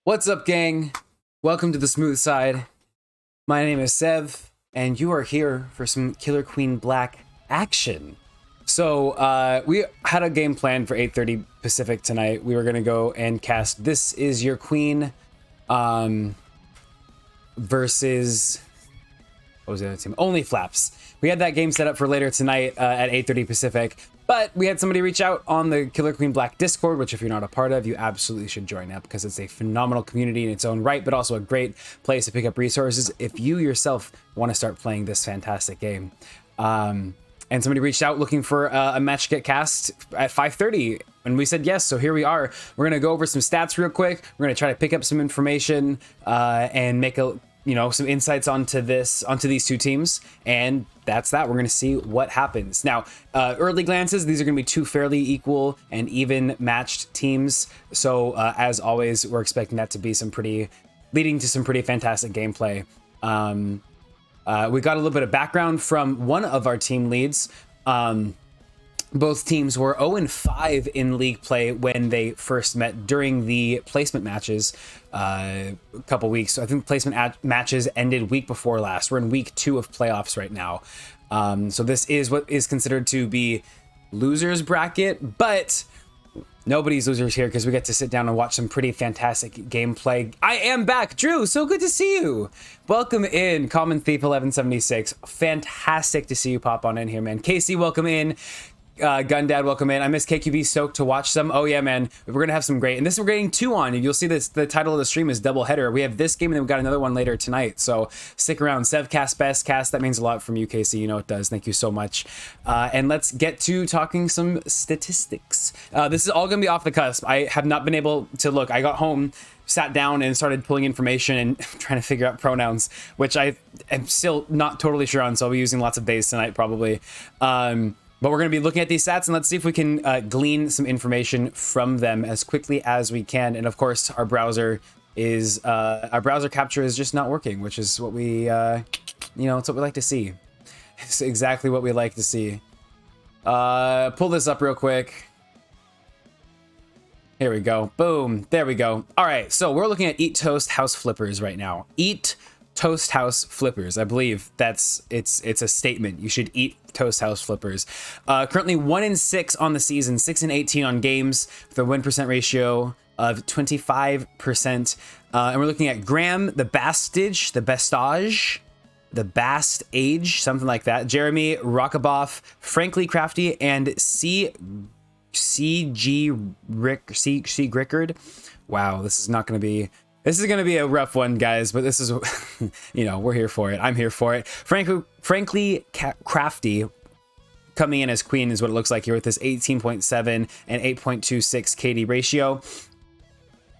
What's up, gang? Welcome to the smooth side. My name is Sev, and you are here for some Killer Queen Black action. So we had a game planned for 8:30 Pacific tonight. We were gonna go and cast This Is Your Queen versus what was the other team? Only Flaps. We had that game set up for later tonight at 8:30 Pacific, but we had somebody reach out on the Killer Queen Black Discord, which if you're not a part of, you absolutely should join up because it's a phenomenal community in its own right, but also a great place to pick up resources if you yourself want to start playing this fantastic game. And somebody reached out looking for a match to get cast at 5:30, and we said yes. So here we are. We're gonna go over some stats real quick. We're gonna try to pick up some information and make some insights onto these two teams, and that's that. We're going to see what happens. Now, early glances, these are going to be two fairly equal and even matched teams. So as always, we're expecting that to be leading to some pretty fantastic gameplay. We got a little bit of background from one of our team leads. Both teams were 0-5 in league play when they first met during the placement matches a couple weeks. So I think placement matches ended week before last. We're in week 2 of playoffs right now. So this is what is considered to be losers bracket, but nobody's losers here because we get to sit down and watch some pretty fantastic gameplay. I am back, Drew. So good to see you. Welcome in, Common Thief 1176. Fantastic to see you pop on in here, man. Casey, welcome in. Gundad, welcome in. I miss KQB, stoked to watch some. Oh yeah, man, we're gonna have some great, and this we're getting 2 on. You'll see this, the title of the stream is double header. We have this game and then we got another one later tonight, so stick around. Sevcast, best cast, that means a lot from you, Casey. You know it does. Thank you so much. And let's get to talking some statistics. This is all gonna be off the cusp. I have not been able to look. I got home, sat down and started pulling information and trying to figure out pronouns, which I am still not totally sure on, so I'll be using lots of days tonight probably. But we're going to be looking at these stats and let's see if we can glean some information from them as quickly as we can. And of course, our browser capture is just not working, which is what we, it's what we like to see. It's exactly what we like to see. Pull this up real quick. Here we go. Boom. There we go. All right. So we're looking at Eat Toast House Flippers right now. Eat Toast House Flippers. I believe it's a statement. You should eat Toast House Flippers. Currently 1-6 on the season, 6-18 on games with a win percent ratio of 25%. And we're looking at Graham, the Bastage, something like that. Jeremy, Rockaboff, Frankly Crafty, and C.G. Grickard. Wow, this is going to be a rough one, guys, but this is, we're here for it. I'm here for it. Frankly Crafty coming in as queen is what it looks like here with this 18.7 and 8.26 KD ratio.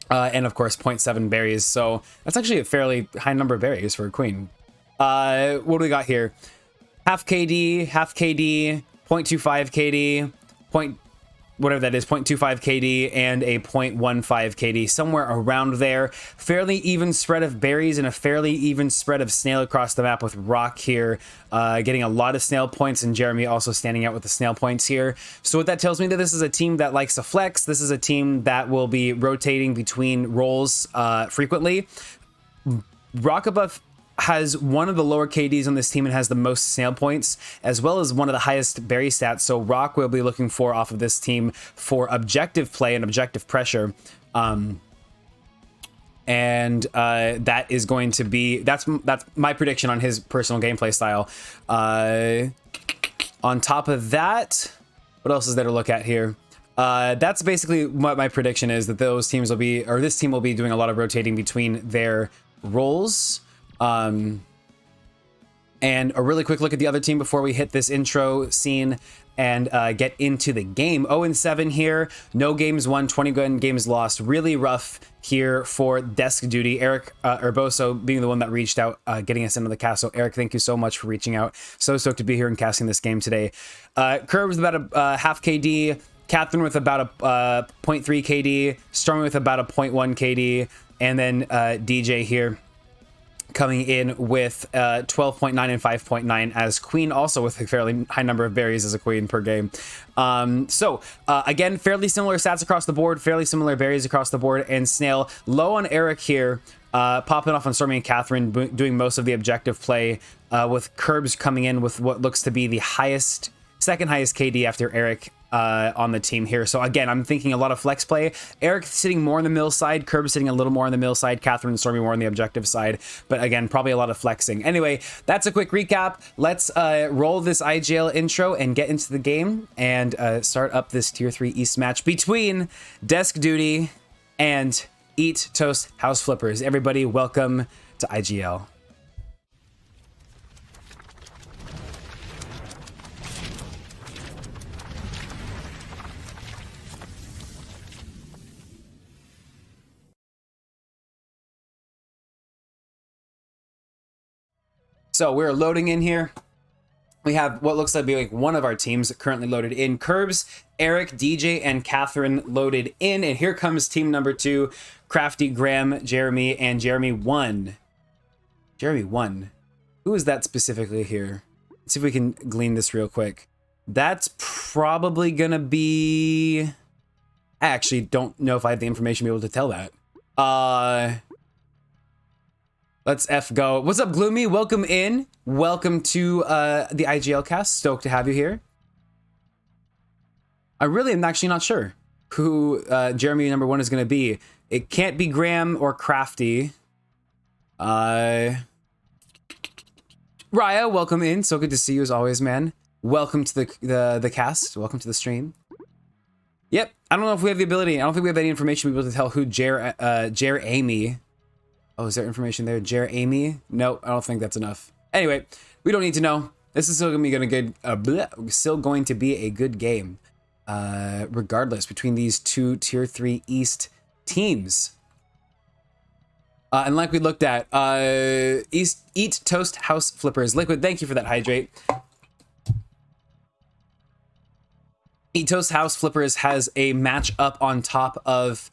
And of course, 0.7 berries. So that's actually a fairly high number of berries for a queen. What do we got here? Half KD, 0.25 KD, whatever that is, 0.25 KD and a 0.15 KD, somewhere around there. Fairly even spread of berries and a fairly even spread of snail across the map, with Rock here getting a lot of snail points and Jeremy also standing out with the snail points here. So what that tells me, that this is a team that likes to flex. This is a team that will be rotating between roles frequently. Rockabuff has one of the lower KDs on this team and has the most snail points, as well as one of the highest berry stats. So Rock will be looking for off of this team for objective play and objective pressure. That is going to be, that's my prediction on his personal gameplay style. On top of that, what else is there to look at here? That's basically what my prediction is, that this team will be doing a lot of rotating between their roles. And a really quick look at the other team before we hit this intro scene and get into the game. 0-7 here, no games won, 21 games lost. Really rough here for desk duty. Eric Urboso being the one that reached out, getting us into the cast. So Eric, thank you so much for reaching out. So stoked to be here and casting this game today. Curve is about a half KD, Catherine with about a 0.3 KD, Stormy with about a 0.1 KD, and then DJ here coming in with 12.9 and 5.9 as queen, also with a fairly high number of berries as a queen per game. Again, fairly similar stats across the board, fairly similar berries across the board, and Snail low on Eric here, popping off on Stormy and Catherine, doing most of the objective play, with Curbs coming in with what looks to be the second highest KD after Eric on the team here. So again, I'm thinking a lot of flex play. Eric sitting more on the mill side, Curb sitting a little more on the mill side, Catherine and Stormy more on the objective side, but again, probably a lot of flexing. Anyway, that's a quick recap. Let's roll this IGL intro and get into the game and start up this tier 3 East match between Desk Duty and Eat Toast House Flippers. Everybody, welcome to IGL. So we're loading in here. We have what looks like one of our teams currently loaded in. Curbs, Eric, DJ, and Catherine loaded in. And here comes team number 2, Crafty, Graham, Jeremy, and Jeremy 1. Jeremy 1. Who is that specifically here? Let's see if we can glean this real quick. That's probably gonna be... I actually don't know if I have the information to be able to tell that. Let's go. What's up, Gloomy? Welcome in. Welcome to the IGL cast. Stoked to have you here. I really am actually not sure who Jeremy number 1 is going to be. It can't be Graham or Crafty. Raya, welcome in. So good to see you as always, man. Welcome to the cast. Welcome to the stream. Yep. I don't know if we have the ability. I don't think we have any information to be able to tell who Jer Amy. Oh, is there information there? Jer Amy? No, I don't think that's enough. Anyway, we don't need to know. This is still going to be a good game, regardless, between these two tier 3 East teams. And like we looked at, Eat Toast House Flippers. Liquid, thank you for that hydrate. Eat Toast House Flippers has a match up on top of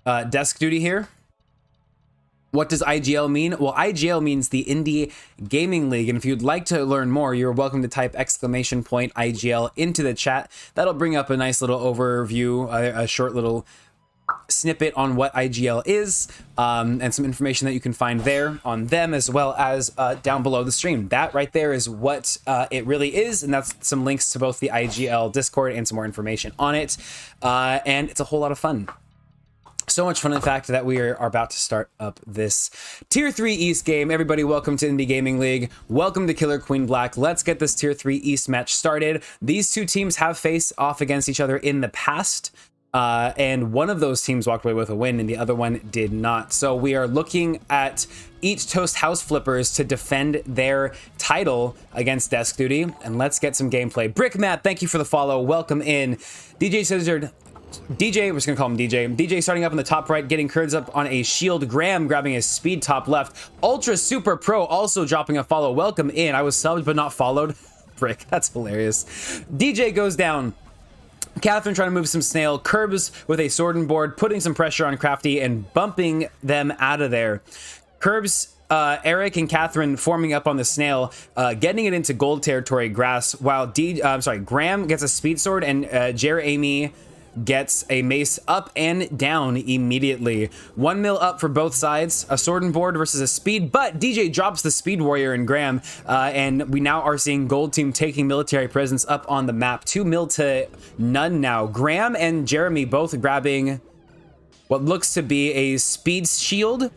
Desk Duty here. What does IGL mean? Well, IGL means the Indie Gaming League. And if you'd like to learn more, you're welcome to type !IGL into the chat. That'll bring up a nice little overview, a short little snippet on what IGL is, and some information that you can find there on them, as well as down below the stream. That right there is what it really is. And that's some links to both the IGL Discord and some more information on it. And it's a whole lot of fun. So much fun, in fact, that we are about to start up this Tier 3 East game. Everybody, welcome to Indie Gaming League. Welcome to Killer Queen Black. Let's get this Tier 3 East match started. These two teams have faced off against each other in the past, and one of those teams walked away with a win, and the other one did not. So we are looking at Eat Toast House Flippers to defend their title against Desk Duty, and let's get some gameplay. Brick Matt, thank you for the follow. Welcome in. DJ Scissor. DJ, we're just gonna call him DJ. DJ starting up in the top right, getting Kurds up on a shield. Graham grabbing a speed top left. Ultra Super Pro also dropping a follow. Welcome in. I was subbed but not followed. Brick, that's hilarious. DJ goes down. Catherine trying to move some Snail. Curbs with a sword and board, putting some pressure on Crafty and bumping them out of there. Curbs, Eric and Catherine forming up on the Snail, getting it into gold territory grass, while Graham gets a speed sword and Jer Amy gets a mace up and down immediately. 1 mil up for both sides, a sword and board versus a speed, but DJ drops the speed warrior and Graham, and we now are seeing gold team taking military presence up on the map. 2 mil to none now. Graham and Jeremy both grabbing what looks to be a speed shield.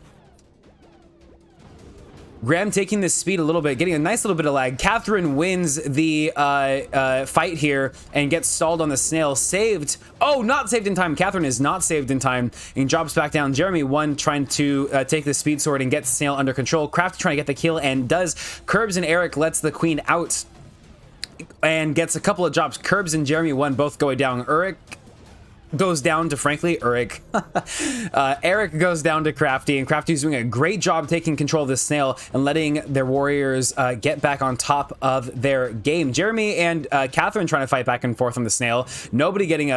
Graham taking this speed a little bit, getting a nice little bit of lag. Catherine wins the fight here and gets stalled on the Snail. Saved. Oh, not saved in time. Catherine is not saved in time and drops back down. Jeremy 1 trying to take the speed sword and get the Snail under control. Craft trying to get the kill and does. Curbs and Eric lets the queen out and gets a couple of drops. Curbs and Jeremy 1 both going down. Eric goes down to, frankly, Eric. Eric goes down to Crafty, and Crafty's doing a great job taking control of the Snail and letting their warriors get back on top of their game. Jeremy and Catherine trying to fight back and forth on the Snail. Nobody getting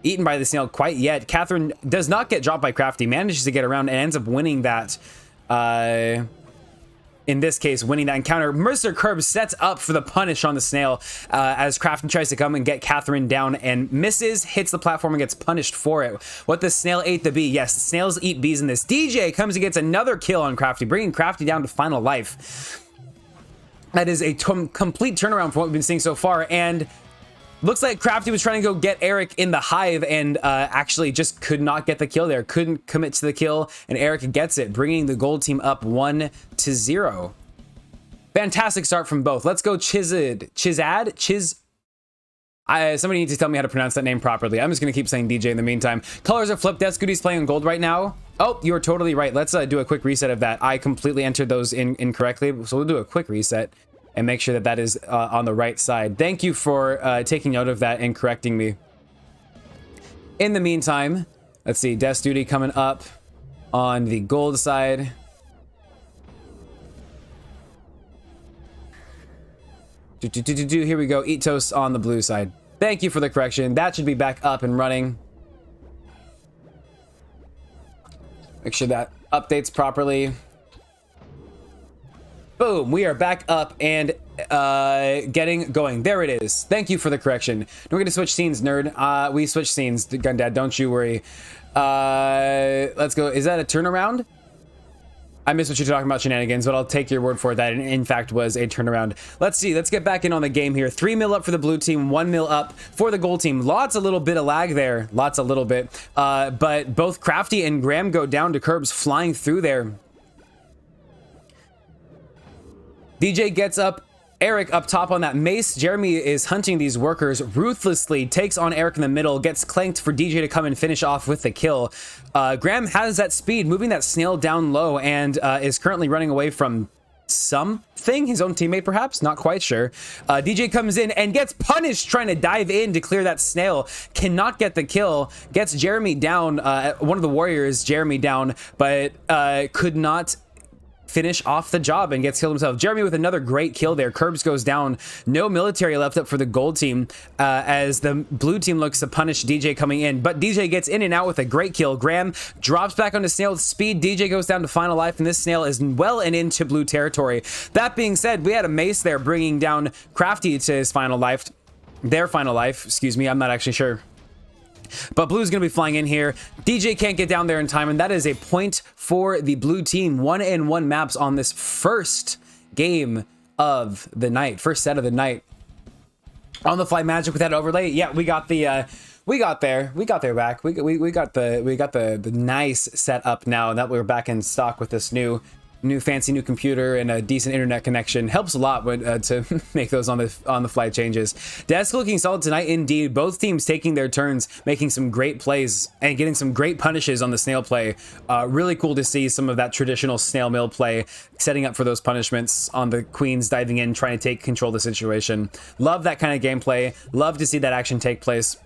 eaten by the Snail quite yet. Catherine does not get dropped by Crafty, manages to get around and ends up winning that In this case, winning that encounter. Mercer Curb sets up for the punish on the snail as Crafty tries to come and get Catherine down and misses, hits the platform and gets punished for it. What the snail ate the bee. Yes, snails eat bees in this. DJ comes and gets another kill on Crafty, bringing Crafty down to final life. That is a complete turnaround from what we've been seeing so far, and looks like Crafty was trying to go get Eric in the hive and actually just could not get the kill there. Couldn't commit to the kill, and Eric gets it, bringing the gold team up 1-0. Fantastic start from both. Let's go Chizad. Somebody needs to tell me how to pronounce that name properly. I'm just going to keep saying DJ in the meantime. Colors are flipped. D.E.S.K playing on gold right now. Oh, you're totally right. Let's do a quick reset of that. I completely entered those in incorrectly, so we'll do a quick reset and make sure that that is on the right side. Thank you for taking note of that and correcting me. In the meantime, let's see, Death Duty coming up on the gold side. Here we go, Eat Toast on the blue side. Thank you for the correction. That should be back up and running. Make sure that updates properly. Boom, we are back up and getting going. There it is. Thank you for the correction. We're gonna switch scenes, nerd. We switch scenes, Gundad, don't you worry. Let's go. Is that a turnaround? I missed what you're talking about, shenanigans, but I'll take your word for it that it in fact was a turnaround. Let's see, let's get back in on the game here. 3 mil up for the blue team, 1 mil up for the gold team. Lots a little bit of lag there, lots a little bit. But both Crafty and Graham go down to curbs, flying through there. DJ gets up Eric up top on that mace. Jeremy is hunting these workers ruthlessly, takes on Eric in the middle, gets clanked for DJ to come and finish off with the kill. Graham has that speed, moving that snail down low, and is currently running away from something, his own teammate perhaps, not quite sure. DJ comes in and gets punished trying to dive in to clear that snail, cannot get the kill, gets Jeremy down, one of the warriors, Jeremy down, but could not finish off the job and gets killed himself. Jeremy with another great kill there. Curbs goes down. No military left up for the gold team as the blue team looks to punish DJ coming in, but DJ gets in and out with a great kill. Graham drops back onto snail with speed. DJ goes down to final life, and this snail is well and into blue territory. That being said, we had a mace there bringing down Crafty to his final life. Their final life, excuse me, I'm not actually sure. But blue's gonna be flying in here. DJ can't get down there in time, and that is a point for the blue team. 1-1 maps on this first game of the night, first set of the night. On the fly magic with that overlay. Yeah, we got the we got there back. We got the nice setup now that we're back in stock with this new fancy new computer and a decent internet connection. Helps a lot when, to make those on the fly changes. D.E.S.K looking solid tonight indeed. Both teams taking their turns, making some great plays and getting some great punishes on the snail play. Really cool to see some of that traditional snail mill play, setting up for those punishments on the queens, diving in, trying to take control of the situation. Love that kind of gameplay. Love to see that action take place.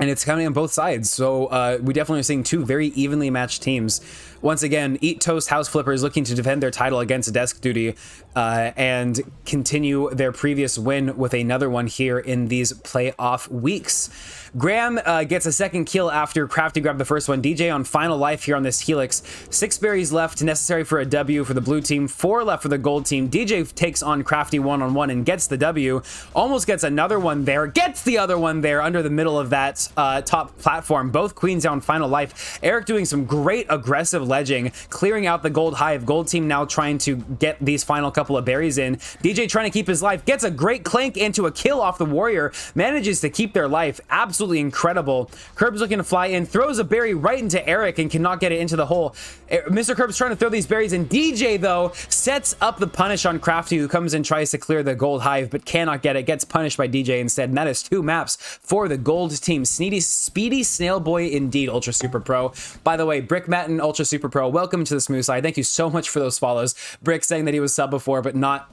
And it's coming on both sides, so we definitely are seeing two very evenly matched teams. Once again, Eat Toast House Flippers looking to defend their title against D.E.S.K Duty and continue their previous win with another one here in these playoff weeks. Graham gets a second kill after Crafty grabbed the first one. DJ on final life here on this Helix. 6 berries left, necessary for a W for the blue team. 4 left for the gold team. DJ takes on Crafty one-on-one and gets the W. Almost gets another one there. Gets the other one there under the middle of that top platform. Both queens down final life. Eric doing some great aggressive ledging, clearing out the gold hive. Gold team now trying to get these final couple of berries in. DJ trying to keep his life. Gets a great clank into a kill off the warrior. Manages to keep their life. Absolutely incredible. Curbs looking to fly in, throws a berry right into Eric and cannot get it into the hole. Mr. Curbs trying to throw these berries in. DJ though sets up the punish on Crafty, who comes and tries to clear the gold hive but cannot get it. Gets punished by DJ instead, and that is 2 maps for the gold team. Speedy Snail Boy indeed, Ultra Super Pro. By the way, Brick Matt and Ultra Super Pro, welcome to the smooth side. Thank you so much for those follows. Brick saying that he was sub before but not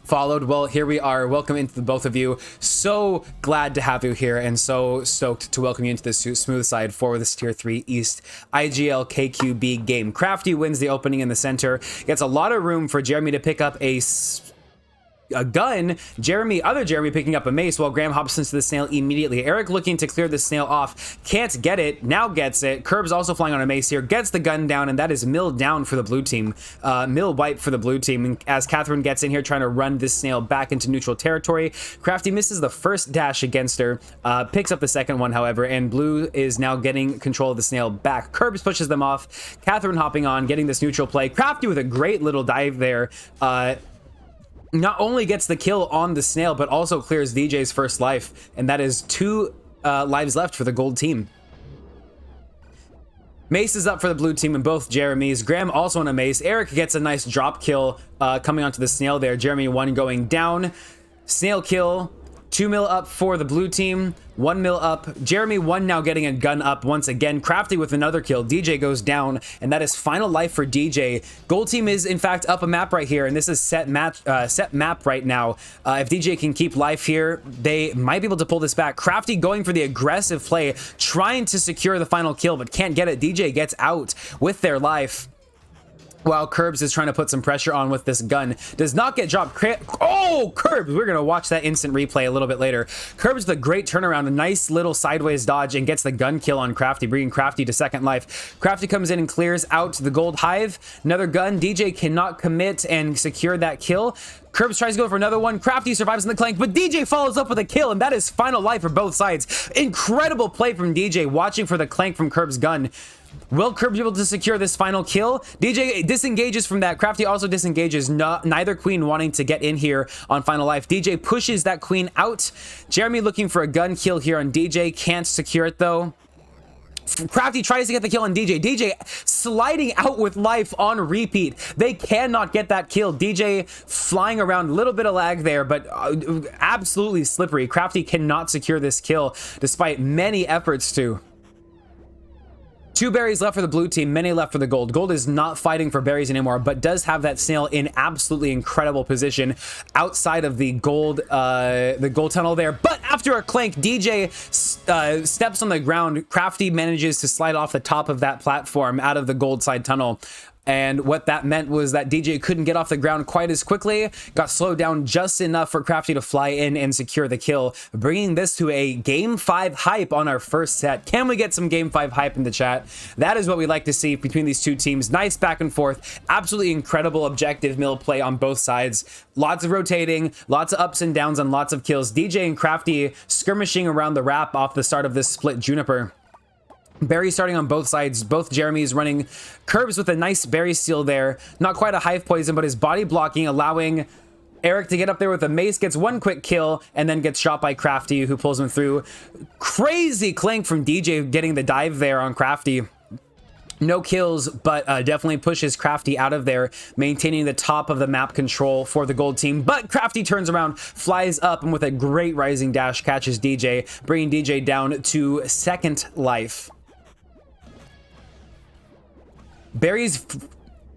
followed. Well, here we are. Welcome into the both of you. So glad to have you here and so stoked to welcome you into this smooth side for this tier 3 East IGL KQB game. Crafty wins the opening in the center. Gets a lot of room for Jeremy to pick up a a gun. Other Jeremy picking up a mace while Graham hops into the snail immediately. Eric looking to clear the snail off, can't get it, now gets it. Curbs also flying on a mace here, gets the gun down, and that is Mill down for the blue team. Mill wipe for the blue team, and as Catherine gets in here trying to run this snail back into neutral territory. Crafty misses the first dash against her, picks up the second one, however, and blue is now getting control of the snail back. Curbs pushes them off. Catherine hopping on, getting this neutral play. Crafty with a great little dive there. Not only gets the kill on the snail, but also clears DJ's first life, and that is 2 lives left for the gold team. Mace is up for the blue team and both Jeremys. Graham also on a mace. Eric gets a nice drop kill coming onto the snail there. Jeremy 1 going down. Snail kill. 2 mil up for the blue team, 1 mil up. Jeremy 1 now getting a gun up once again. Crafty with another kill. DJ goes down, and that is final life for DJ. Gold team is in fact up a map right here, and this is set map right now. If DJ can keep life here, they might be able to pull this back. Crafty going for the aggressive play, trying to secure the final kill, but can't get it. DJ gets out with their life, while Curbs is trying to put some pressure on with this gun. Does not get dropped. Oh, Curbs! We're going to watch that instant replay a little bit later. Curbs with a great turnaround, a nice little sideways dodge, and gets the gun kill on Crafty, bringing Crafty to second life. Crafty comes in and clears out the gold hive. Another gun. DJ cannot commit and secure that kill. Curbs tries to go for another one. Crafty survives in the clank, but DJ follows up with a kill, and that is final life for both sides. Incredible play from DJ, watching for the clank from Curbs' gun. Will Curbs be able to secure this final kill? DJ disengages from that. Crafty also disengages. Neither queen wanting to get in here on final life. DJ pushes that queen out. Jeremy looking for a gun kill here on DJ. Can't secure it though. Crafty tries to get the kill on DJ. DJ sliding out with life on repeat. They cannot get that kill. DJ flying around, a little bit of lag there, but absolutely slippery. Crafty cannot secure this kill despite many efforts to. 2 berries left for the blue team, many left for the gold. Gold is not fighting for berries anymore, but does have that snail in absolutely incredible position outside of the gold tunnel there. But after a clank, DJ steps on the ground. Crafty manages to slide off the top of that platform out of the gold side tunnel. And what that meant was that DJ couldn't get off the ground quite as quickly, got slowed down just enough for Crafty to fly in and secure the kill, bringing this to a Game 5 hype on our first set. Can we get some Game 5 hype in the chat? That is what we like to see between these two teams. Nice back and forth, absolutely incredible objective mill play on both sides. Lots of rotating, lots of ups and downs, and lots of kills. DJ and Crafty skirmishing around the wrap off the start of this split Juniper. Berry starting on both sides. Both Jeremys running. Curbs with a nice berry steal there. Not quite a hive poison, but his body blocking, allowing Eric to get up there with a mace, gets 1 quick kill, and then gets shot by Crafty, who pulls him through. Crazy clank from DJ getting the dive there on Crafty. No kills, but definitely pushes Crafty out of there, maintaining the top of the map control for the gold team. But Crafty turns around, flies up, and with a great rising dash catches DJ, bringing DJ down to second life. Berries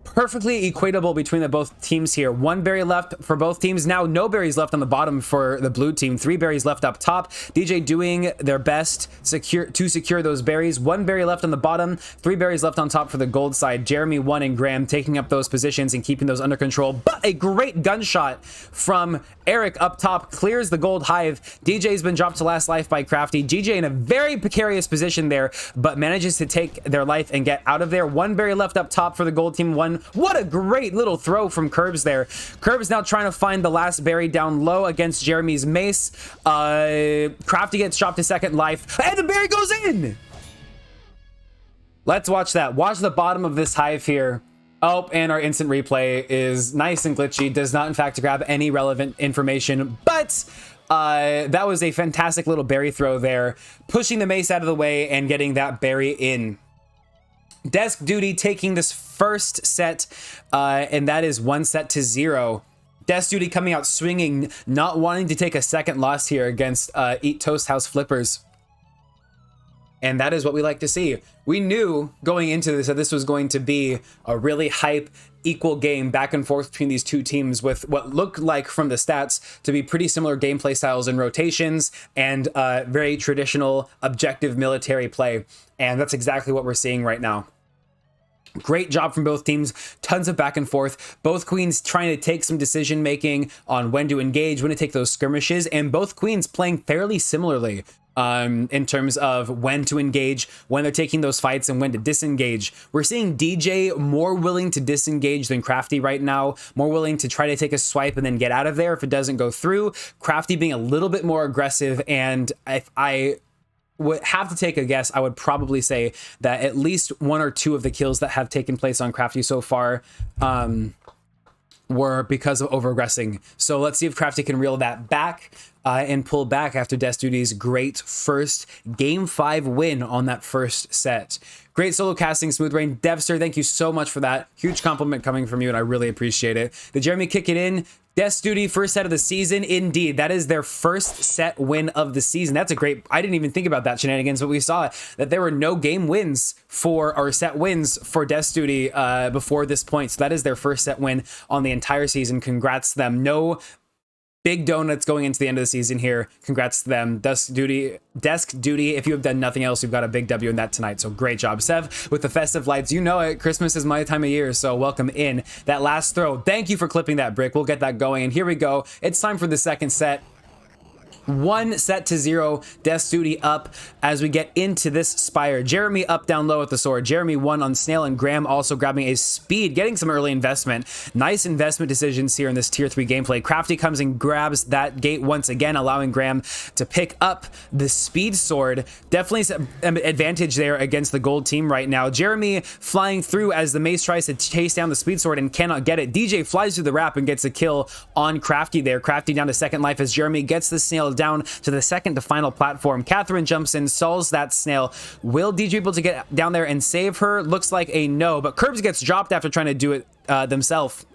perfectly equatable between the both teams here. 1 berry left for both teams. Now no berries left on the bottom for the blue team. 3 berries left up top. DJ doing their best to secure those berries. 1 berry left on the bottom. 3 berries left on top for the gold side. Jeremy 1 and Graham taking up those positions and keeping those under control. But a great gunshot from Eric up top clears the gold hive. DJ's been dropped to last life by Crafty. DJ in a very precarious position there, but manages to take their life and get out of there. 1 berry left up top for the gold team. What a great little throw from Curbs there. Curbs now trying to find the last berry down low against Jeremy's mace. Crafty gets dropped to second life, and the berry goes in. Let's watch that. Watch the bottom of this hive here. Oh, and our instant replay is nice and glitchy. Does not, in fact, grab any relevant information, but that was a fantastic little berry throw there, pushing the mace out of the way and getting that berry in. D.E.S.K Duty taking this first set, and that is 1-0. D.E.S.K Duty coming out swinging, not wanting to take a second loss here against Eat Toast House Flippers. And that is what we like to see. We knew going into this that this was going to be a really hype, equal game back and forth between these two teams with what looked like from the stats to be pretty similar gameplay styles and rotations and very traditional objective military play. And that's exactly what we're seeing right now. Great job from both teams. Tons of back and forth. Both queens trying to take some decision making on when to engage, when to take those skirmishes, and both queens playing fairly similarly in terms of when to engage, when they're taking those fights, and when to disengage. We're seeing DJ more willing to disengage than Crafty right now, more willing to try to take a swipe and then get out of there if it doesn't go through. Crafty being a little bit more aggressive, and if I would have to take a guess, I would probably say that at least one or two of the kills that have taken place on Crafty so far were because of over-aggressing. So let's see if Crafty can reel that back and pull back after D.E.S.K Duty's great first Game 5 win on that first set. Great solo casting, Smooth Rain. Devster, thank you so much for that. Huge compliment coming from you, and I really appreciate it. Did Jeremy kick it in? D.E.S.K Duty, first set of the season. Indeed, that is their first set win of the season. That's a great, I didn't even think about that shenanigans, but we saw that there were no game wins or set wins for D.E.S.K Duty before this point. So that is their first set win on the entire season. Congrats to them. No big donuts going into the end of the season here. Congrats to them. D.E.S.K Duty, if you have done nothing else, you've got a big W in that tonight. So great job, Sev, with the festive lights. You know it. Christmas is my time of year, so welcome in. That last throw. Thank you for clipping that, Brick. We'll get that going. And here we go. It's time for the second set. 1-0, D.E.S.K Duty up as we get into this Spire. Jeremy up down low with the sword. Jeremy 1 on Snail, and Graham also grabbing a speed, getting some early investment. Nice investment decisions here in this tier 3 gameplay. Crafty comes and grabs that gate once again, allowing Graham to pick up the speed sword. Definitely some advantage there against the gold team right now. Jeremy flying through as the mace tries to chase down the speed sword and cannot get it. DJ flies through the wrap and gets a kill on Crafty there. Crafty down to second life as Jeremy gets the Snail down to the second to final platform. Catherine jumps in, solves that Snail. Will DJ be able to get down there and save her? Looks like a no, but Curbs gets dropped after trying to do it themselves.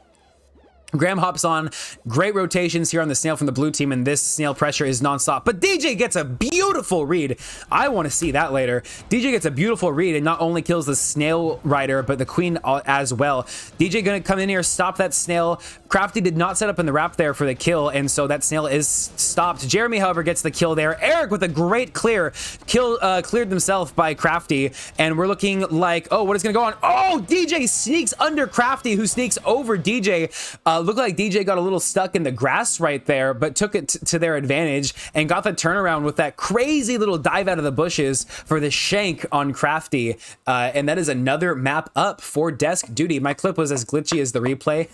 Graham hops on. Great rotations here on the Snail from the blue team, and this Snail pressure is nonstop. But DJ gets a beautiful read. I want to see that later. DJ gets a beautiful read and not only kills the Snail rider, but the queen as well. DJ gonna come in here, stop that Snail. Crafty did not set up in the wrap there for the kill, and so that Snail is stopped. Jeremy, however, gets the kill there. Eric with a great clear. Cleared himself by Crafty, and we're looking like, oh, what is gonna go on? Oh, DJ sneaks under Crafty, who sneaks over DJ. Looked like DJ got a little stuck in the grass right there, but took it to their advantage and got the turnaround with that crazy little dive out of the bushes for the shank on Crafty. And that is another map up for D.E.S.K Duty. My clip was as glitchy as the replay.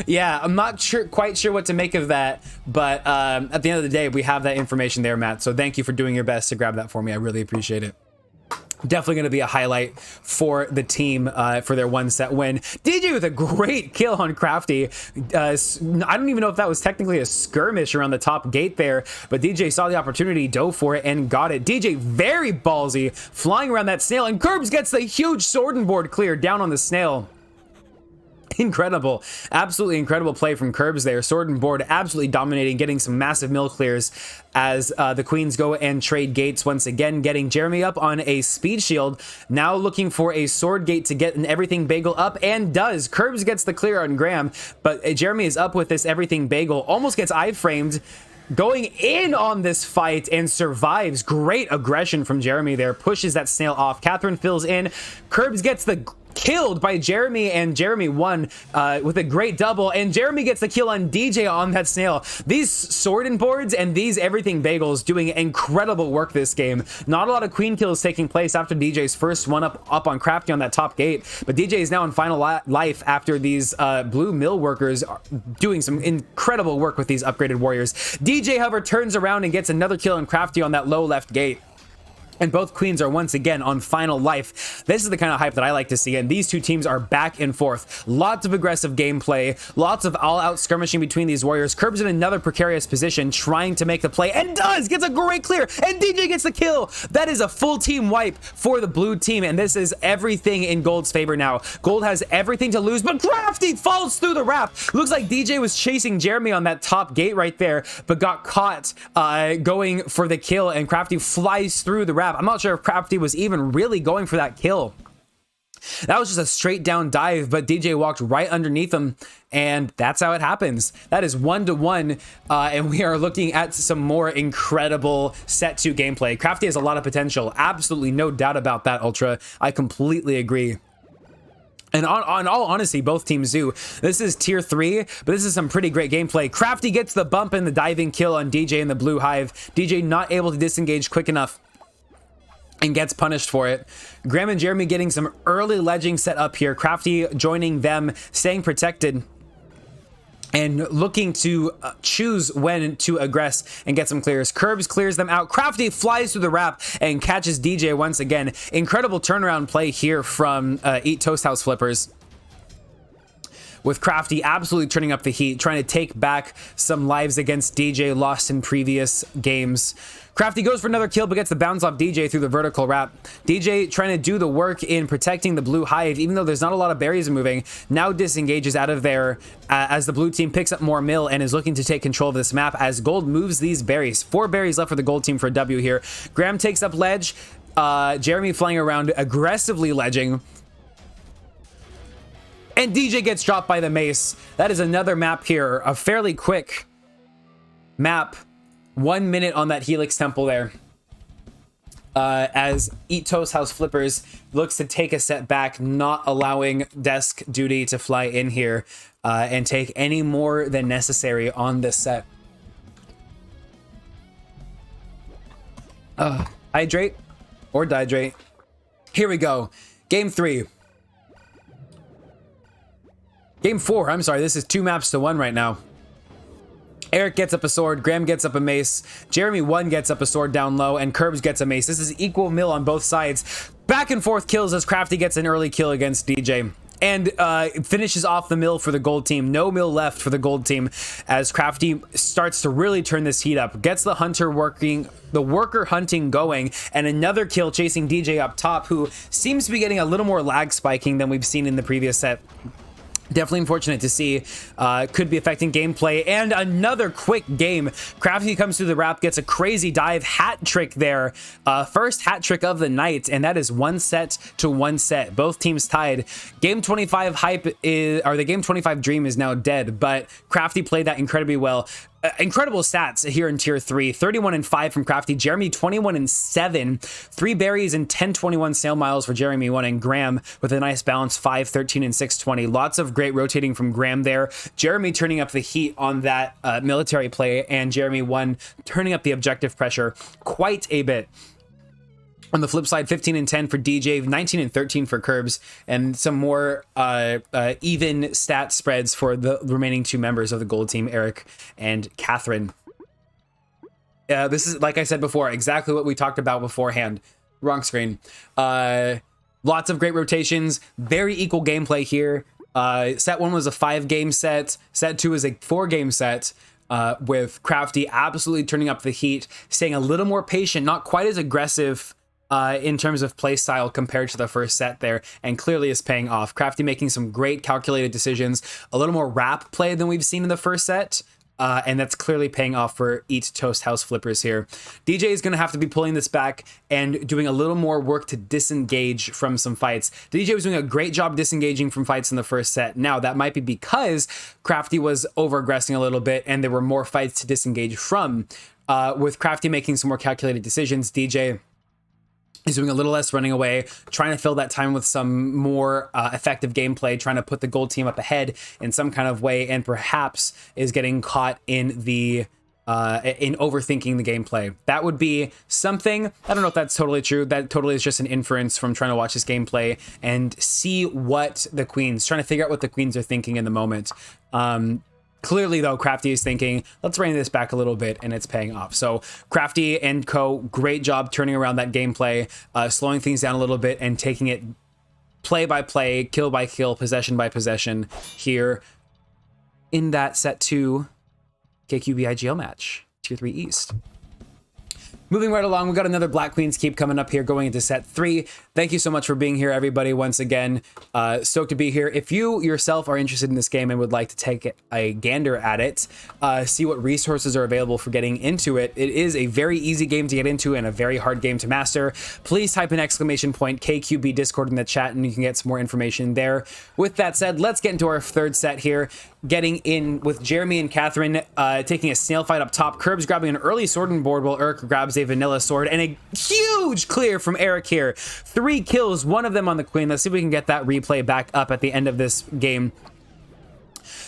Yeah, I'm not quite sure what to make of that, but at the end of the day, we have that information there, Matt. So thank you for doing your best to grab that for me. I really appreciate it. Definitely going to be a highlight for the team for their one set win. DJ with a great kill on Crafty. I don't even know if that was technically a skirmish around the top gate there, but DJ saw the opportunity, dove for it, and got it. DJ very ballsy, flying around that Snail, and Curbs gets the huge sword and board clear down on the Snail. Incredible, absolutely incredible play from Curbs there. Sword and board absolutely dominating, getting some massive mill clears as the queens go and trade gates once again, getting Jeremy up on a speed shield. Now looking for a sword gate to get an everything bagel up, and does. Curbs gets the clear on Graham, but Jeremy is up with this everything bagel, almost gets iframed, going in on this fight and survives. Great aggression from Jeremy there, pushes that Snail off. Catherine fills in. Curbs gets the killed by Jeremy, and Jeremy won with a great double, and Jeremy gets the kill on DJ on that Snail. These sword and boards and these everything bagels doing incredible work this game. Not a lot of queen kills taking place after DJ's first one up on Crafty on that top gate, but DJ is now in final life after these blue mill workers are doing some incredible work with these upgraded warriors. DJ, however, turns around and gets another kill on Crafty on that low left gate. And both queens are once again on final life. This is the kind of hype that I like to see, and these two teams are back and forth. Lots of aggressive gameplay, lots of all-out skirmishing between these warriors. Curbs in another precarious position, trying to make the play, and does! Gets a great clear, and DJ gets the kill! That is a full team wipe for the blue team, and this is everything in Gold's favor now. Gold has everything to lose, but Crafty falls through the wrap! Looks like DJ was chasing Jeremy on that top gate right there, but got caught going for the kill, and Crafty flies through the wrap. I'm not sure if Crafty was even really going for that kill. That was just a straight down dive, but DJ walked right underneath him, and that's how it happens. That is 1-1, and we are looking at some more incredible set 2 gameplay. Crafty has a lot of potential. Absolutely no doubt about that, Ultra. I completely agree. And on all honesty, both teams do. This is tier 3, but this is some pretty great gameplay. Crafty gets the bump and the diving kill on DJ in the blue hive. DJ not able to disengage quick enough and gets punished for it. Graham and Jeremy getting some early ledging set up here. Crafty joining them, staying protected, and looking to choose when to aggress and get some clears. Curbs clears them out. Crafty flies through the wrap and catches DJ once again. Incredible turnaround play here from Eat Toast House Flippers, with Crafty absolutely turning up the heat, trying to take back some lives against DJ lost in previous games. Crafty goes for another kill, but gets the bounce off DJ through the vertical wrap. DJ trying to do the work in protecting the blue hive, even though there's not a lot of berries moving. Now disengages out of there as the blue team picks up more mill and is looking to take control of this map as gold moves these berries. 4 berries left for the gold team for a W here. Graham takes up ledge. Jeremy flying around, aggressively ledging. And DJ gets dropped by the mace. That is another map here. A fairly quick map. 1 minute on that Helix Temple there. As Eat Toast House Flippers looks to take a set back, not allowing desk duty to fly in here and take any more than necessary on this set. Hydrate or dihydrate. Here we go. Game 3. Game 4, I'm sorry, this is 2 maps to 1 right now. Eric gets up a sword, Graham gets up a mace, Jeremy 1 gets up a sword down low, and Curbs gets a mace. This is equal mill on both sides. Back and forth kills as Crafty gets an early kill against DJ. And finishes off the mill for the gold team. No mill left for the gold team as Crafty starts to really turn this heat up. Gets the hunter working, the worker hunting going, and another kill chasing DJ up top, who seems to be getting a little more lag spiking than we've seen in the previous set. Definitely unfortunate to see. Could be affecting gameplay. And another quick game. Crafty comes through the wrap, gets a crazy dive hat trick there. First hat trick of the night, and that is 1 set to 1 set. Both teams tied. Game 25 hype is, or the game 25 dream is now dead, but Crafty played that incredibly well. Incredible stats here in tier 3. 31-5 from Crafty. Jeremy 21-7. 3 berries and 10-21 sail miles for Jeremy 1, and Graham with a nice balance 5-13 and 6-20. Lots of great rotating from Graham there. Jeremy turning up the heat on that military play, and Jeremy 1 turning up the objective pressure quite a bit. On the flip side, 15-10 for DJ, 19-13 for Curbs, and some more even stat spreads for the remaining 2 members of the gold team, Eric and Catherine. This is, like I said before, exactly what we talked about beforehand. Wrong screen. Lots of great rotations, very equal gameplay here. Set 1 was a 5-game set. Set 2 is a 4-game set. With Crafty absolutely turning up the heat, staying a little more patient, not quite as aggressive in terms of play style compared to the first set there, and clearly is paying off. Crafty making some great calculated decisions, a little more wrap play than we've seen in the first set, and that's clearly paying off for Eat Toast House Flippers here. DJ is going to have to be pulling this back and doing a little more work to disengage from some fights. DJ was doing a great job disengaging from fights in the first set. Now, that might be because Crafty was over-aggressing a little bit and there were more fights to disengage from. With Crafty making some more calculated decisions, DJ is doing a little less running away, trying to fill that time with some more effective gameplay, trying to put the gold team up ahead in some kind of way, and perhaps is getting caught in the in overthinking the gameplay. That would be something. I don't know if that's totally true. That totally is just an inference from trying to watch this gameplay and see what the queens, trying to figure out what the queens are thinking in the moment. Clearly, though, Crafty is thinking, let's rein this back a little bit, and it's paying off. So Crafty and co, great job turning around that gameplay, slowing things down a little bit and taking it play by play, kill by kill, possession by possession here in that set 2 KQB IGL match, Tier 3 East. Moving right along, we got another Black Queen's Keep coming up here going into set 3. Thank you so much for being here, everybody, once again. Stoked to be here. If you yourself are interested in this game and would like to take a gander at it, see what resources are available for getting into it, it is a very easy game to get into and a very hard game to master. Please type an exclamation point KQB Discord in the chat and you can get some more information there. With that said, let's get into our third set here. Getting in with Jeremy and Catherine taking a snail fight up top. Curbs grabbing an early sword and board while Eric grabs a vanilla sword, and a huge clear from Eric here. 3 kills, one of them on the queen. Let's see if we can get that replay back up at the end of this game.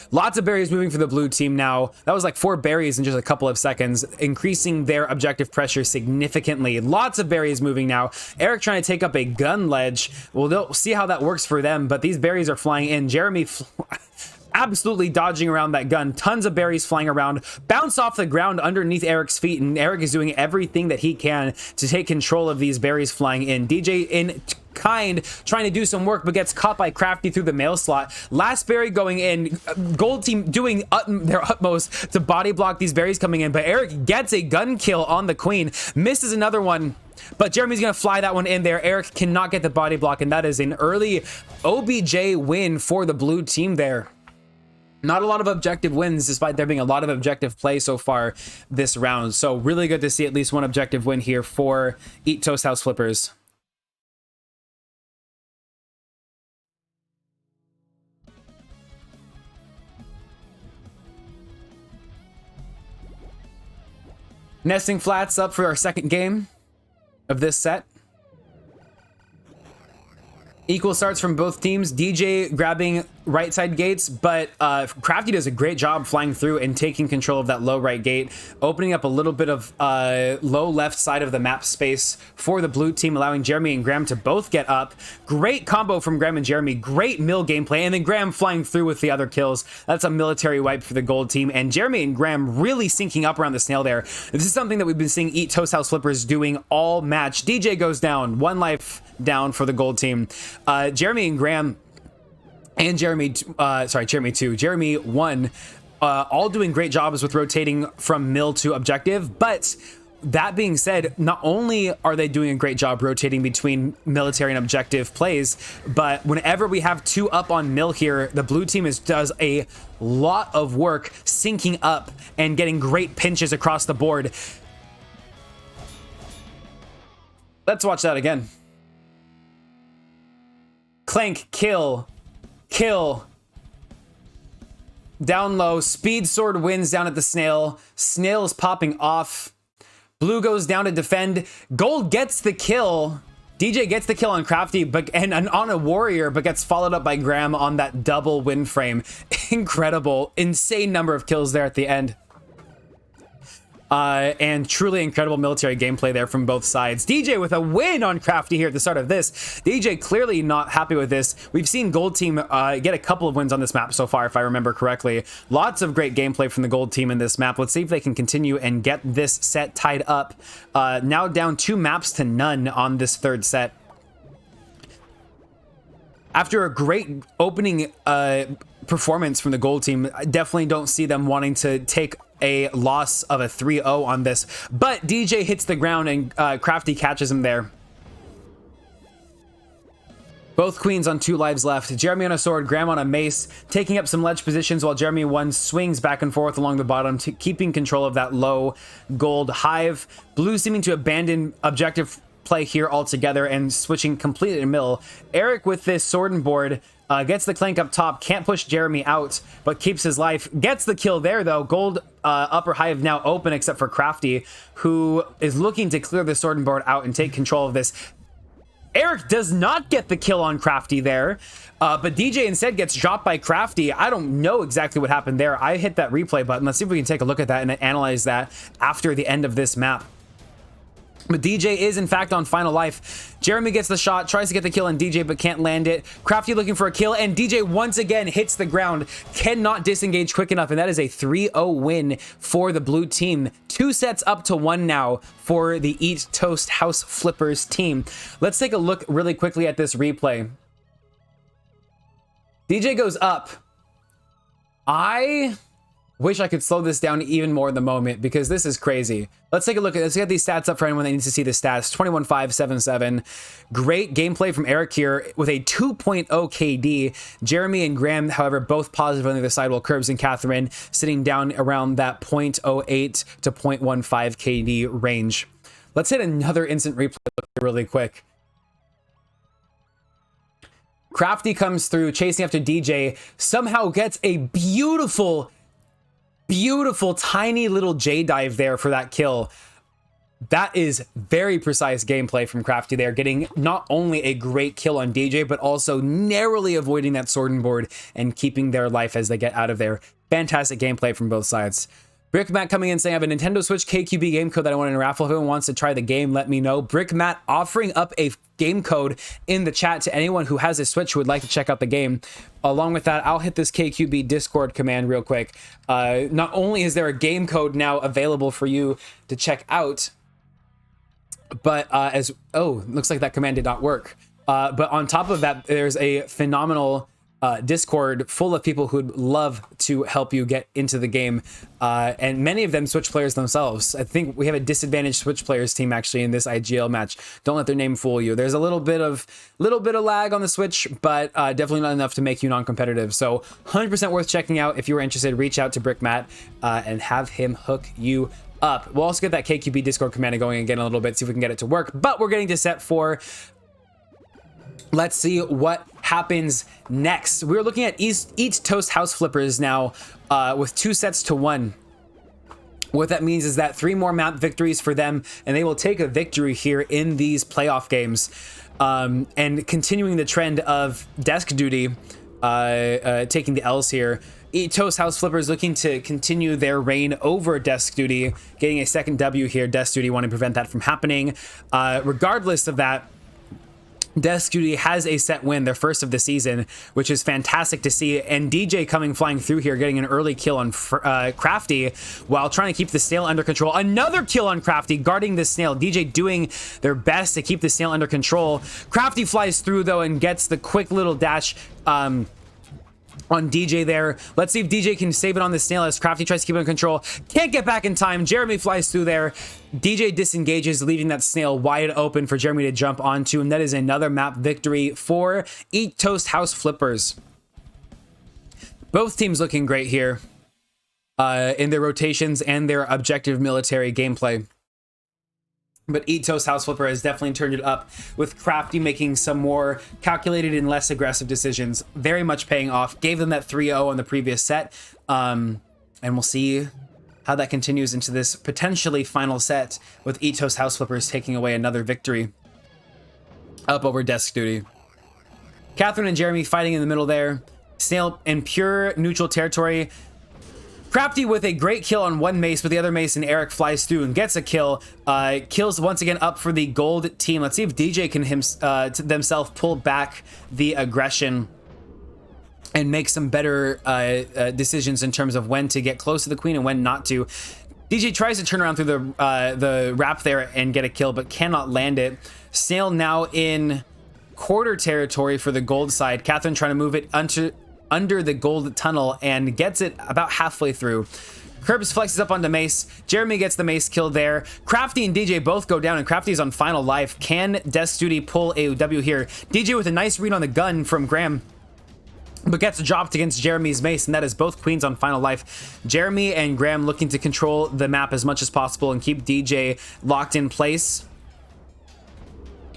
Lots of berries moving for the blue team now. That was like 4 berries in just a couple of seconds, increasing their objective pressure significantly. Lots of berries moving now. Eric trying to take up a gun ledge. Well, they'll see how that works for them, but these berries are flying in. Jeremy absolutely dodging around that gun. Tons of berries flying around, bounce off the ground underneath Eric's feet, and Eric is doing everything that he can to take control of these berries flying in. DJ in kind trying to do some work, but gets caught by Crafty through the mail slot. Last berry going in. Gold team doing their utmost to body block these berries coming in, but Eric gets a gun kill on the queen, misses another one, but Jeremy's gonna fly that one in there. Eric cannot get the body block, and that is an early OBJ win for the blue team there. Not a lot of objective wins, despite there being a lot of objective play so far this round. So really good to see at least one objective win here for Eat Toast House Flippers. Nesting flats up for our second game of this set. Equal starts from both teams. DJ grabbing right side gates, but Crafty does a great job flying through and taking control of that low right gate, opening up a little bit of low left side of the map space for the blue team, allowing Jeremy and Graham to both get up. Great combo from Graham and Jeremy. Great mill gameplay, and then Graham flying through with the other kills. That's a military wipe for the gold team, and Jeremy and Graham really syncing up around the snail there. This is something that we've been seeing Eat Toast House Flippers doing all match. DJ goes down, 1 life down for the gold team. Jeremy and Graham and Jeremy 1, all doing great jobs with rotating from mill to objective. But that being said, not only are they doing a great job rotating between military and objective plays, but whenever we have 2 up on mill here, the blue team does a lot of work syncing up and getting great pinches across the board. Let's watch that again. Clank, kill, down low, speed sword wins down at the snail. Snail is popping off. Blue goes down to defend. Gold gets the kill. DJ gets the kill on Crafty, and on a warrior, but gets followed up by Graham on that double win frame. Incredible, insane number of kills there at the end. And truly incredible military gameplay there from both sides. DJ with a win on Crafty here at the start of this. DJ clearly not happy with this. We've seen gold team get a couple of wins on this map so far, if I remember correctly. Lots of great gameplay from the gold team in this map. Let's see if they can continue and get this set tied up. Now down 2 maps to none on this third set. After a great opening performance from the gold team, I definitely don't see them wanting to take a loss of a 3-0 on this, but DJ hits the ground and Crafty catches him there. Both queens on 2 lives left. Jeremy on a sword, Graham on a mace, taking up some ledge positions while Jeremy 1 swings back and forth along the bottom, keeping control of that low gold hive. Blue seeming to abandon objective play here altogether and switching completely to mill. Eric with this sword and board gets the clank up top, can't push Jeremy out, but keeps his life. Gets the kill there, though. Gold upper hive now open, except for Crafty, who is looking to clear the sword and board out and take control of this. Eric does not get the kill on Crafty there, but DJ instead gets dropped by Crafty. I don't know exactly what happened there. I hit that replay button. Let's see if we can take a look at that and analyze that after the end of this map. But DJ is, in fact, on final life. Jeremy gets the shot, tries to get the kill on DJ, but can't land it. Crafty looking for a kill, and DJ once again hits the ground. Cannot disengage quick enough, and that is a 3-0 win for the blue team. 2 sets up to 1 now for the Eat Toast House Flippers team. Let's take a look really quickly at this replay. DJ goes up. I Wish I could slow this down even more in the moment because this is crazy. Let's take a look at, let's get these stats up for anyone that needs to see the stats. 21-5-7-7. Great gameplay from Eric here with a 2.0 KD. Jeremy and Graham, however, both positive on the other side, while Curbs and Catherine sitting down around that 0.08 to 0.15 KD range. Let's hit another instant replay really quick. Crafty comes through, chasing after DJ, somehow gets a beautiful tiny little J dive there for that kill. That is very precise gameplay from Crafty there, getting not only a great kill on DJ, but also narrowly avoiding that sword and board and keeping their life as they get out of there. Fantastic gameplay from both sides. Brickmat coming in saying, I have a Nintendo Switch KQB game code that I want in a raffle. If anyone wants to try the game, let me know. Brickmat offering up a game code in the chat to anyone who has a Switch who would like to check out the game. Along with that, I'll hit this KQB Discord command real quick. Not only is there a game code now available for you to check out, but looks like that command did not work. But on top of that, there's a phenomenal Discord full of people who'd love to help you get into the game, and many of them Switch players themselves. I think we have a disadvantaged Switch players team actually in this IGL match. Don't let their name fool you. There's a little bit of lag on the Switch, but definitely not enough to make you non-competitive. So 100% worth checking out. If you are interested, reach out to Brickmat and have him hook you up. We'll also get that KQB Discord command going again in a little bit, see if we can get it to work. But we're getting to set 4. Let's see what happens next. We're looking at Eat Toast House Flippers now with 2 sets to 1. What that means is that 3 more map victories for them, and they will take a victory here in these playoff games. And continuing the trend of Desk Duty taking the L's here. Eat Toast House Flippers looking to continue their reign over Desk Duty, getting a second W here. Desk Duty wanting to prevent that from happening. Regardless of that, D.E.S.K has a set win, their first of the season, which is fantastic to see. And DJ coming flying through here, getting an early kill on Crafty while trying to keep the snail under control. Another kill on Crafty, guarding the snail. DJ doing their best to keep the snail under control. Crafty flies through though and gets the quick little dash on DJ there. Let's see if DJ can save it on the snail as Crafty tries to keep it in control. Can't get back in time. Jeremy flies through there. DJ disengages, leaving that snail wide open for Jeremy to jump onto, and that is another map victory for Eat Toast House Flippers. Both teams looking great here in their rotations and their objective military gameplay. But Eat Toast House Flipper has definitely turned it up, with Crafty making some more calculated and less aggressive decisions. Very much paying off. Gave them that 3-0 on the previous set. And we'll see how that continues into this potentially final set, with Eat Toast House Flippers taking away another victory up over Desk Duty. Catherine and Jeremy fighting in the middle there. Snail in pure neutral territory. Crafty with a great kill on one mace, but the other mace and Eric flies through and gets a kill. Kills once again up for the gold team. Let's see if DJ can themselves pull back the aggression and make some better decisions in terms of when to get close to the queen and when not to. DJ tries to turn around through the wrap there and get a kill, but cannot land it. Snail now in quarter territory for the gold side. Catherine trying to move it under the gold tunnel and gets it about halfway through. Curbs flexes up onto Mace. Jeremy gets the Mace kill there. Crafty and DJ both go down, and Crafty's on final life. Can Desk Duty pull a W here? DJ with a nice read on the gun from Graham, but gets dropped against Jeremy's Mace, and that is both queens on final life. Jeremy and Graham looking to control the map as much as possible and keep DJ locked in place.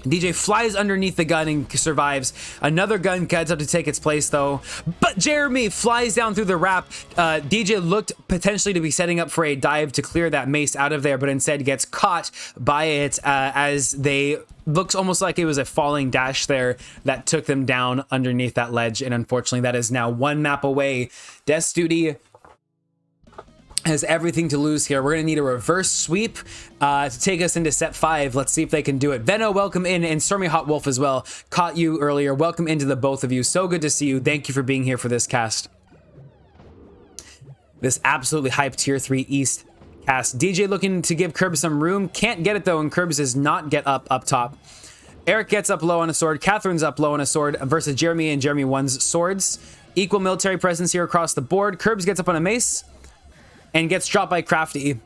DJ flies underneath the gun and survives. Another gun gets up to take its place though, but Jeremy flies down through the wrap. DJ looked potentially to be setting up for a dive to clear that mace out of there, but instead gets caught by it as they looks almost like it was a falling dash there that took them down underneath that ledge. And unfortunately that is now one map away. Desk Duty has everything to lose here. We're going to need a reverse sweep to take us into set 5. Let's see if they can do it. Venno, welcome in, and Stormy Hot Wolf as well. Caught you earlier. Welcome into the both of you. So good to see you. Thank you for being here for this cast. This absolutely hyped Tier 3 East cast. DJ looking to give Curbs some room. Can't get it though, and Curbs does not get up top. Eric gets up low on a sword. Catherine's up low on a sword versus Jeremy, and Jeremy wins swords. Equal military presence here across the board. Curbs gets up on a mace. and gets dropped by Crafty.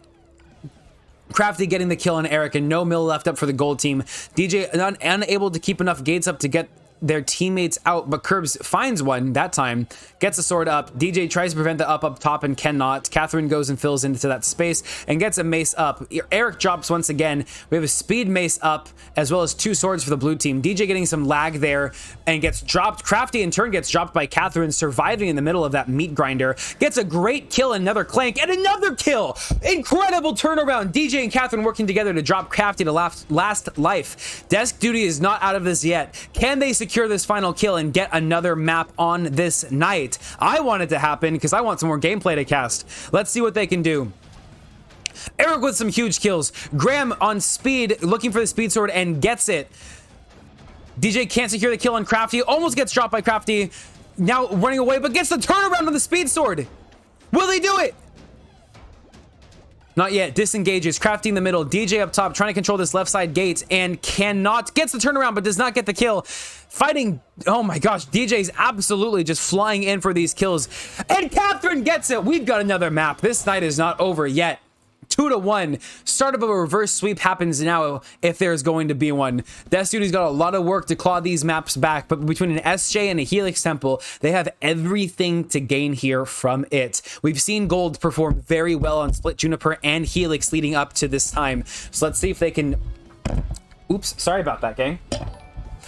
Crafty getting the kill on Eric, and no mill left up for the gold team. DJ unable to keep enough gates up to get their teammates out, but Curbs finds one that time, gets a sword up. DJ tries to prevent the up top and cannot. Catherine goes and fills into that space and gets a mace up. Eric drops once again. We have a speed mace up as well as 2 swords for the blue team. DJ getting some lag there and gets dropped. Crafty in turn gets dropped by Catherine, surviving in the middle of that meat grinder. Gets a great kill, another clank, and another kill. Incredible turnaround. DJ and Catherine working together to drop Crafty to last life. Desk duty is not out of this yet. Can they secure this final kill and get another map on this night? I want it to happen because I want some more gameplay to cast. Let's see what they can do. Eric with some huge kills. Graham on speed, looking for the speed sword and gets it. DJ can't secure the kill on Crafty. Almost gets dropped by Crafty. Now running away, but gets the turnaround on the speed sword. Will they do it? Not yet. Disengages. Crafty in the middle. DJ up top trying to control this left side gate and cannot. Gets the turnaround but does not get the kill. Fighting. Oh my gosh. DJ's absolutely just flying in for these kills. And Catherine gets it. We've got another map. This night is not over yet. 2-1. Start of a reverse sweep happens now if there's going to be one. Death Duty's got a lot of work to claw these maps back, but between an SJ and a Helix Temple, they have everything to gain here from it. We've seen Gold perform very well on Split Juniper and Helix leading up to this time. So let's see if they can... Oops, sorry about that, gang.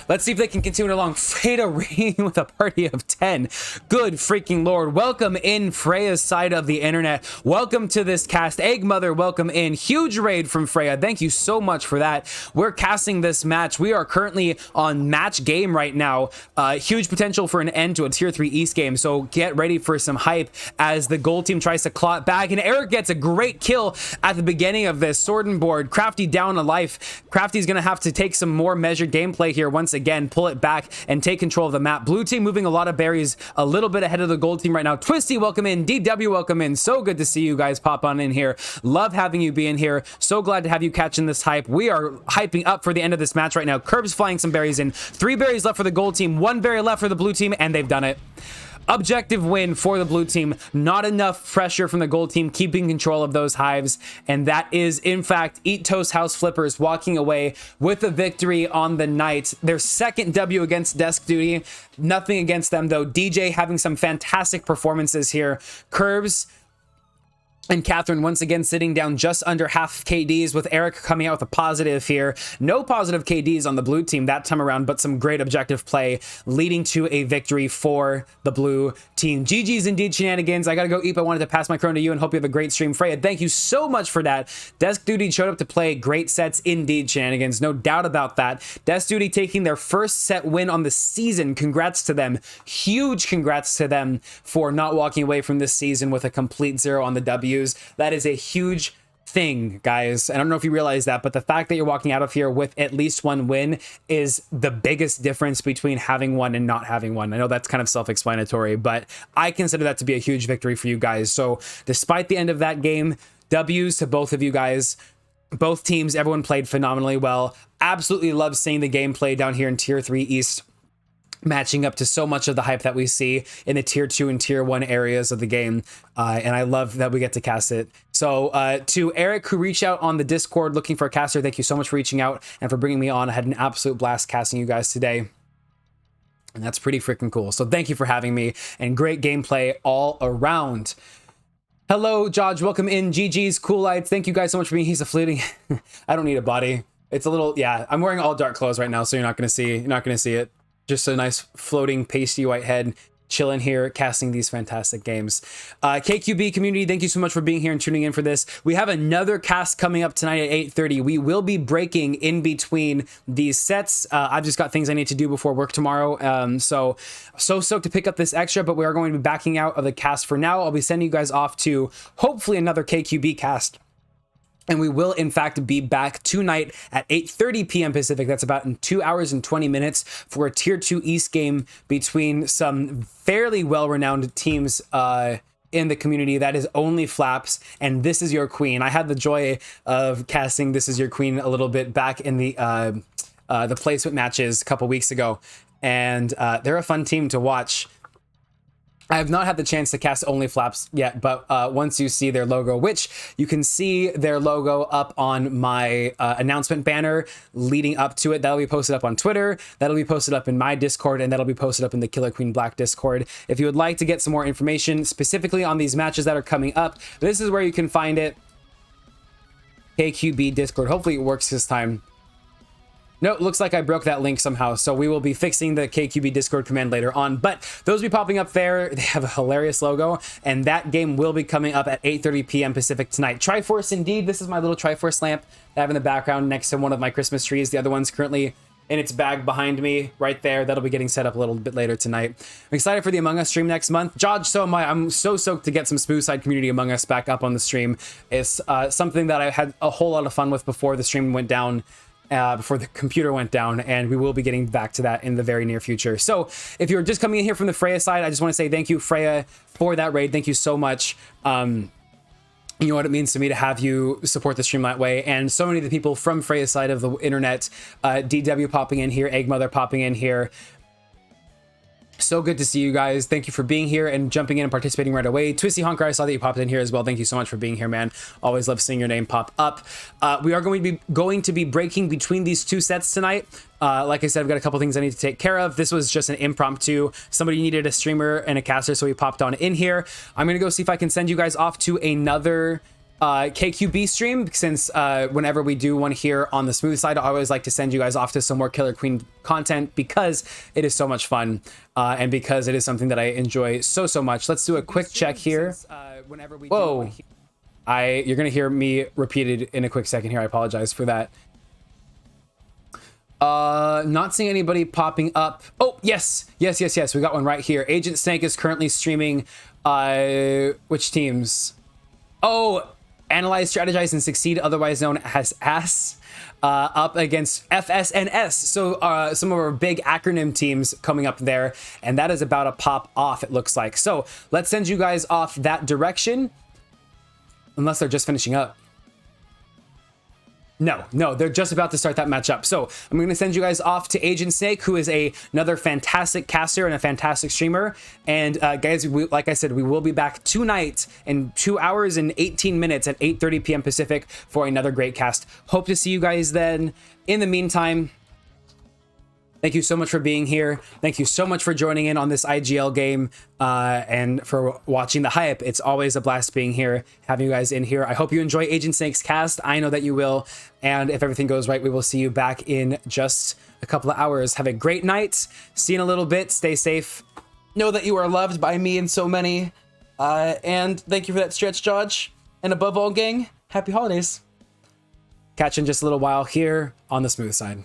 Let's see if they can continue along. Freya reigning with a party of 10. Good freaking lord. Welcome in Freya's side of the internet. Welcome to this cast. Egg Mother, welcome in. Huge raid from Freya. Thank you so much for that. We're casting this match. We are currently on match game right now. Huge potential for an end to a tier 3 East game. So get ready for some hype as the gold team tries to claw it back. And Eric gets a great kill at the beginning of this. Sword and board. Crafty down a life. Crafty's going to have to take some more measured gameplay here once again, pull it back and take control of the map. Blue team moving a lot of berries, a little bit ahead of the gold team right now. Twisty, welcome in. DW, welcome in. So good to see you guys pop on in here. Love having you be in here. So glad to have you catching this hype. We are hyping up for the end of this match right now. Curbs flying some berries in. 3 berries left for the gold team, 1 berry left for the blue team, and they've done it. Objective win for the blue team. Not enough pressure from the gold team keeping control of those hives, and that is in fact Eat Toast House Flippers walking away with a victory on the night. Their second W against Desk Duty. Nothing against them though. DJ having some fantastic performances here. Curbs and Catherine once again sitting down just under half KDs, with Eric coming out with a positive here. No positive KDs on the blue team that time around, but some great objective play leading to a victory for the blue team. GG's indeed, shenanigans. I gotta go eat, but I wanted to pass my crown to you and hope you have a great stream. Freya, thank you so much for that. Desk Duty showed up to play great sets indeed, shenanigans. No doubt about that. Desk Duty taking their first set win on the season. Congrats to them. Huge congrats to them for not walking away from this season with a complete 0 on the W. That is a huge thing, guys. I don't know if you realize that, but the fact that you're walking out of here with at least 1 win is the biggest difference between having one and not having one. I know that's kind of self-explanatory, but I consider that to be a huge victory for you guys. So despite the end of that game, W's to both of you guys. Both teams, everyone played phenomenally well. Absolutely love seeing the gameplay down here in Tier 3 East, matching up to so much of the hype that we see in the tier 2 and tier 1 areas of the game, and I love that we get to cast it. So to Eric, who reached out on the Discord looking for a caster, thank you so much for reaching out and for bringing me on. I had an absolute blast casting you guys today, and that's pretty freaking cool. So thank you for having me, and great gameplay all around. Hello Jodge, welcome in. GG's Cool Lights, thank you guys so much for being. He's a fleeting. I don't need a body. It's a little, yeah, I'm wearing all dark clothes right now, so you're not gonna see it. Just a nice floating pasty white head chilling here casting these fantastic games. KQB community, thank you so much for being here and tuning in for this. We have another cast coming up tonight at 8:30. We will be breaking in between these sets. I've just got things I need to do before work tomorrow. So stoked to pick up this extra, but we are going to be backing out of the cast for now. I'll be sending you guys off to hopefully another KQB cast. And we will, in fact, be back tonight at 8:30 p.m. Pacific. That's about in 2 hours and 20 minutes for a Tier 2 East game between some fairly well-renowned teams in the community. That is Only Flaps and This Is Your Queen. I had the joy of casting This Is Your Queen a little bit back in the placement matches a couple weeks ago. And they're a fun team to watch. I have not had the chance to cast only flaps yet, but once you see their logo, which you can see their logo up on my announcement banner leading up to it, that'll be posted up on Twitter, that'll be posted up in my Discord, and that'll be posted up in the Killer Queen Black Discord. If you would like to get some more information specifically on these matches that are coming up, this is where you can find it. KQB Discord. Hopefully it works this time. No, it looks like I broke that link somehow, so we will be fixing the KQB Discord command later on, but those will be popping up there. They have a hilarious logo, and that game will be coming up at 8:30 p.m. Pacific tonight. Triforce indeed. This is my little Triforce lamp that I have in the background next to one of my Christmas trees. The other one's currently in its bag behind me right there. That'll be getting set up a little bit later tonight. I'm excited for the Among Us stream next month. Jodge, so am I. I'm so stoked to get some Smooth Side Community Among Us back up on the stream. It's something that I had a whole lot of fun with before the stream went down. Before the computer went down, and we will be getting back to that in the very near future. So if you're just coming in here from the Freya side, I just want to say thank you, Freya, for that raid. Thank you so much. You know what it means to me to have you support the stream that way, and so many of the people from Freya's side of the internet, DW popping in here, Egg Mother popping in here. So good to see you guys. Thank you for being here and jumping in and participating right away. Twisty Honker, I saw that you popped in here as well. Thank you so much for being here, man. Always love seeing your name pop up. We are going to be breaking between these two sets tonight. Like I said, I've got a couple things I need to take care of. This was just an impromptu. Somebody needed a streamer and a caster, so we popped on in here. I'm gonna go see if I can send you guys off to another KQB stream, since whenever we do one here on the Smooth side, I always like to send you guys off to some more Killer Queen content because it is so much fun, and because it is something that I enjoy so much. Let's do a quick check here. Whoa, you're gonna hear me repeated in a quick second here. I apologize for that. Not seeing anybody popping up. Oh, yes, we got one right here. Agent Snake is currently streaming which teams? Oh, Analyze, Strategize, and Succeed, otherwise known as AS, up against FSNS. So some of our big acronym teams coming up there, and that is about to pop off, it looks like. So let's send you guys off that direction, unless they're just finishing up. No, they're just about to start that matchup. So I'm going to send you guys off to Agent Snake, who is another fantastic caster and a fantastic streamer. And guys, like I said, we will be back tonight in 2 hours and 18 minutes at 8:30 p.m. Pacific for another great cast. Hope to see you guys then. In the meantime, thank you so much for being here. Thank you so much for joining in on this IGL game, and for watching the hype. It's always a blast being here, having you guys in here. I hope you enjoy Agent Snake's cast. I know that you will. And if everything goes right, we will see you back in just a couple of hours. Have a great night. See you in a little bit. Stay safe. Know that you are loved by me and so many. And thank you for that stretch, Jodge. And above all, gang, happy holidays. Catch you in just a little while here on the Smooth side.